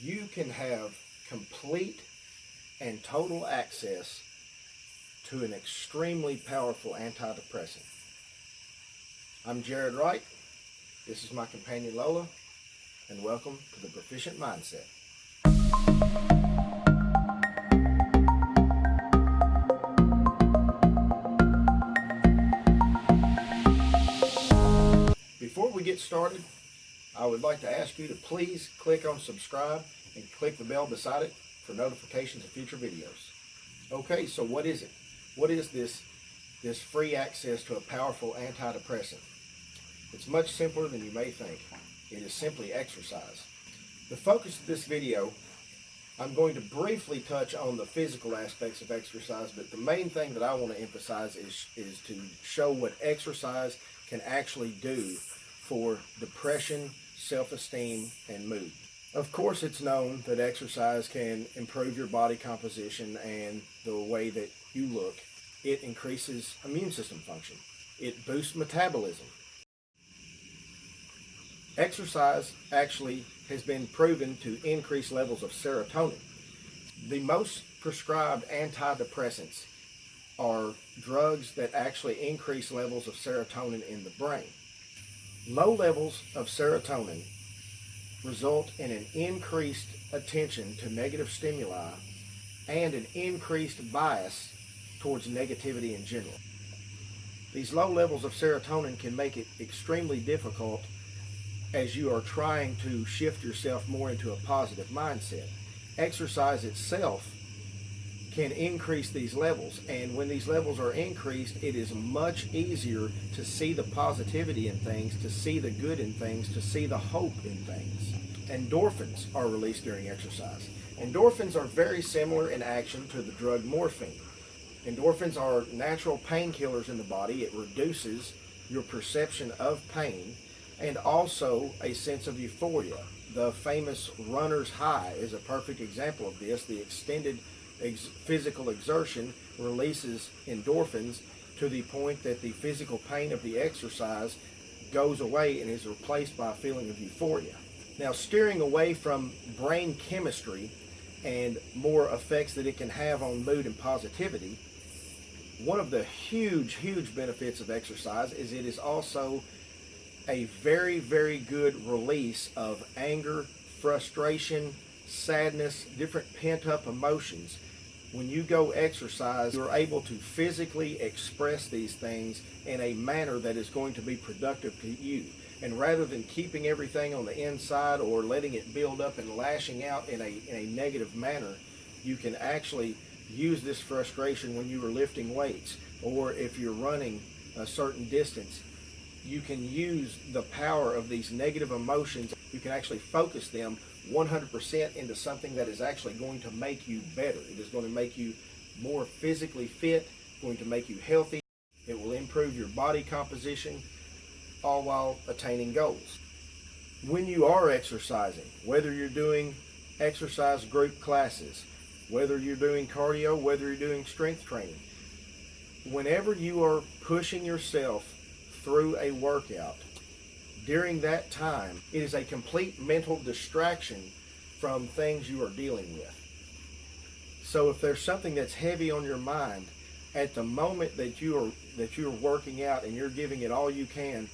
you can have complete and total access to an extremely powerful antidepressant. I'm Jared Wright. This is my companion Lola, and welcome to the Proficient Mindset. Before we get started, I would like to ask you to please click on subscribe and click the bell beside it for notifications of future videos. Okay, so what is it? What is this free access to a powerful antidepressant? It's much simpler than you may think. It is simply exercise. The focus of this video, I'm going to briefly touch on the physical aspects of exercise, but the main thing that I want to emphasize is to show what exercise can actually do for depression, self-esteem, and mood. Of course, it's known that exercise can improve your body composition and the way that you look. It increases immune system function. It boosts metabolism. Exercise actually has been proven to increase levels of serotonin. The most prescribed antidepressants are drugs that actually increase levels of serotonin in the brain. Low levels of serotonin result in an increased attention to negative stimuli and an increased bias towards negativity in general. These low levels of serotonin can make it extremely difficult as you are trying to shift yourself more into a positive mindset. Exercise itself can increase these levels, and when these levels are increased, it is much easier to see the positivity in things, to see the good in things, to see the hope in things. Endorphins are released during exercise. Endorphins are very similar in action to the drug morphine. Endorphins are natural painkillers in the body. It reduces your perception of pain and also a sense of euphoria. The famous runner's high is a perfect example of this. The extended physical exertion releases endorphins to the point that the physical pain of the exercise goes away and is replaced by a feeling of euphoria. Now, steering away from brain chemistry and more effects that it can have on mood and positivity, one of the huge benefits of exercise is it is also a very good release of anger, frustration, sadness, different pent-up emotions. When you go exercise, you're able to physically express these things in a manner that is going to be productive to you. And rather than keeping everything on the inside or letting it build up and lashing out in a negative manner, you can actually use this frustration when you are lifting weights, or if you're running a certain distance. You can use the power of these negative emotions. You can actually focus them 100% into something that is actually going to make you better. It is going to make you more physically fit, going to make you healthy. It will improve your body composition, all while attaining goals. When you are exercising, whether you're doing exercise group classes, whether you're doing cardio, whether you're doing strength training, whenever you are pushing yourself through a workout, during that time, it is a complete mental distraction from things you are dealing with. So if there's something that's heavy on your mind, at the moment that you're working out and you're giving it all you can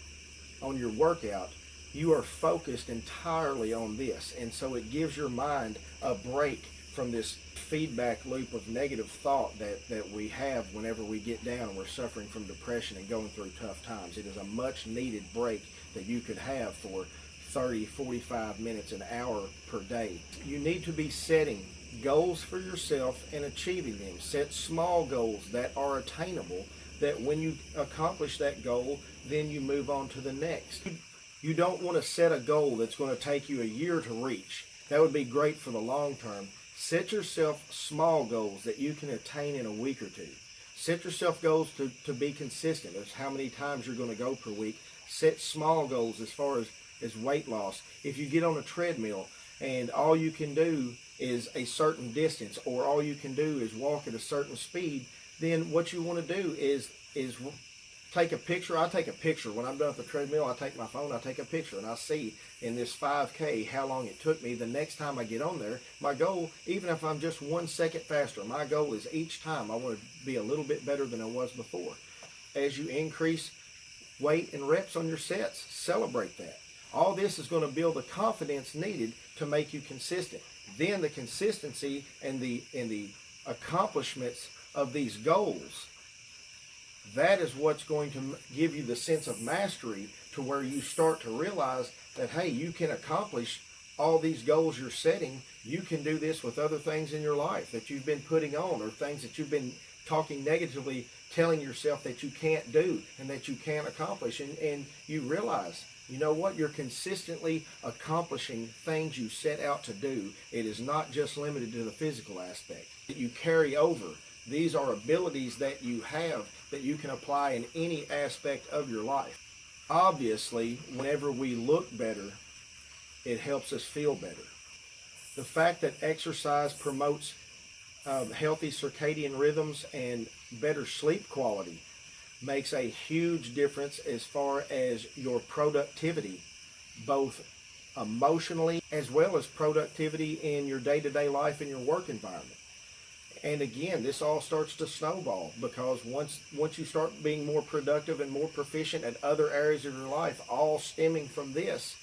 on your workout, you are focused entirely on this. And so it gives your mind a break from this feedback loop of negative thought that we have whenever we get down and we're suffering from depression and going through tough times. It is a much needed break that you could have for 30, 45 minutes, an hour per day. You need to be setting goals for yourself and achieving them. Set small goals that are attainable, that when you accomplish that goal, then you move on to the next. You don't want to set a goal that's going to take you a year to reach. That would be great for the long term. Set yourself small goals that you can attain in a week or two. Set yourself goals to be consistent. That's how many times you're going to go per week. Set small goals as far as weight loss. If you get on a treadmill and all you can do is a certain distance, or all you can do is walk at a certain speed, then what you want to do is take a picture. I take a picture. When I'm done with the treadmill, I take my phone, I take a picture, and I see in this 5K how long it took me. The next time I get on there, my goal, even if I'm just 1 second faster, my goal is each time I want to be a little bit better than I was before. As you increase weight and reps on your sets, celebrate that. All this is going to build the confidence needed to make you consistent. Then the consistency and the accomplishments of these goals, that is what's going to give you the sense of mastery to where you start to realize that, hey, you can accomplish all these goals you're setting. You can do this with other things in your life that you've been putting on, or things that you've been talking negatively, telling yourself that you can't do and that you can't accomplish. And you realize, you know what, you're consistently accomplishing things you set out to do. It is not just limited to the physical aspect that you carry over. These are abilities that you have that you can apply in any aspect of your life. Obviously, whenever we look better, it helps us feel better. The fact that exercise promotes healthy circadian rhythms and better sleep quality makes a huge difference as far as your productivity, both emotionally as well as productivity in your day-to-day life and your work environment. And again, this all starts to snowball, because once you start being more productive and more proficient at other areas of your life, all stemming from this,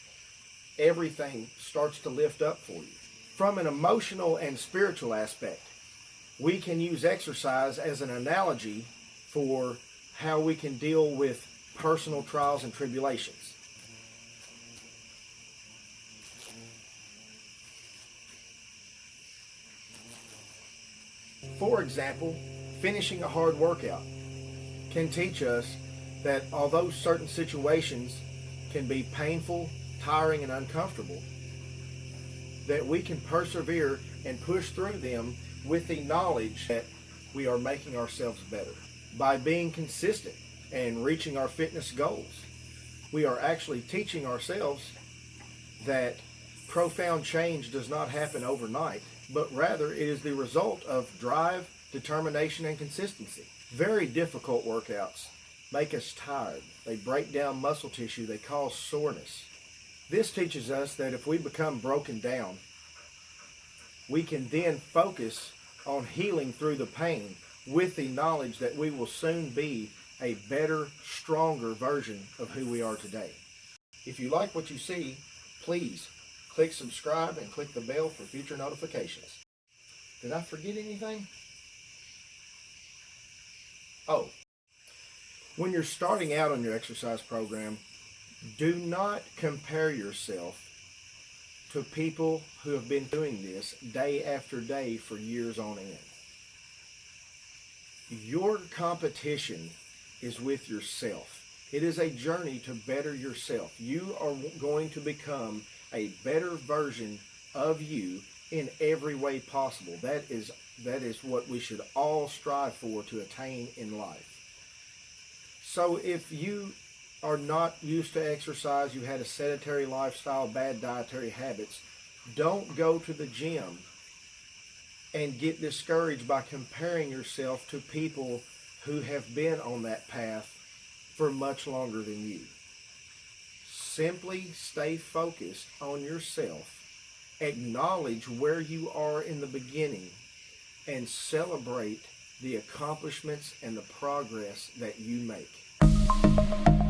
everything starts to lift up for you. From an emotional and spiritual aspect, we can use exercise as an analogy for how we can deal with personal trials and tribulations. For example, finishing a hard workout can teach us that although certain situations can be painful, tiring, and uncomfortable, that we can persevere and push through them with the knowledge that we are making ourselves better. By being consistent and reaching our fitness goals, we are actually teaching ourselves that profound change does not happen overnight, but rather it is the result of drive, determination, and consistency. Very difficult workouts make us tired. They break down muscle tissue. They cause soreness. This teaches us that if we become broken down, we can then focus on healing through the pain with the knowledge that we will soon be a better, stronger version of who we are today. If you like what you see, please click subscribe and click the bell for future notifications. Did I forget anything? Oh, when you're starting out on your exercise program, do not compare yourself to people who have been doing this day after day for years on end. Your competition is with yourself. It is a journey to better yourself. You are going to become a better version of you in every way possible. That is what we should all strive for to attain in life. So if you are not used to exercise, you had a sedentary lifestyle, bad dietary habits, don't go to the gym and get discouraged by comparing yourself to people who have been on that path for much longer than you. Simply stay focused on yourself, acknowledge where you are in the beginning, and celebrate the accomplishments and the progress that you make.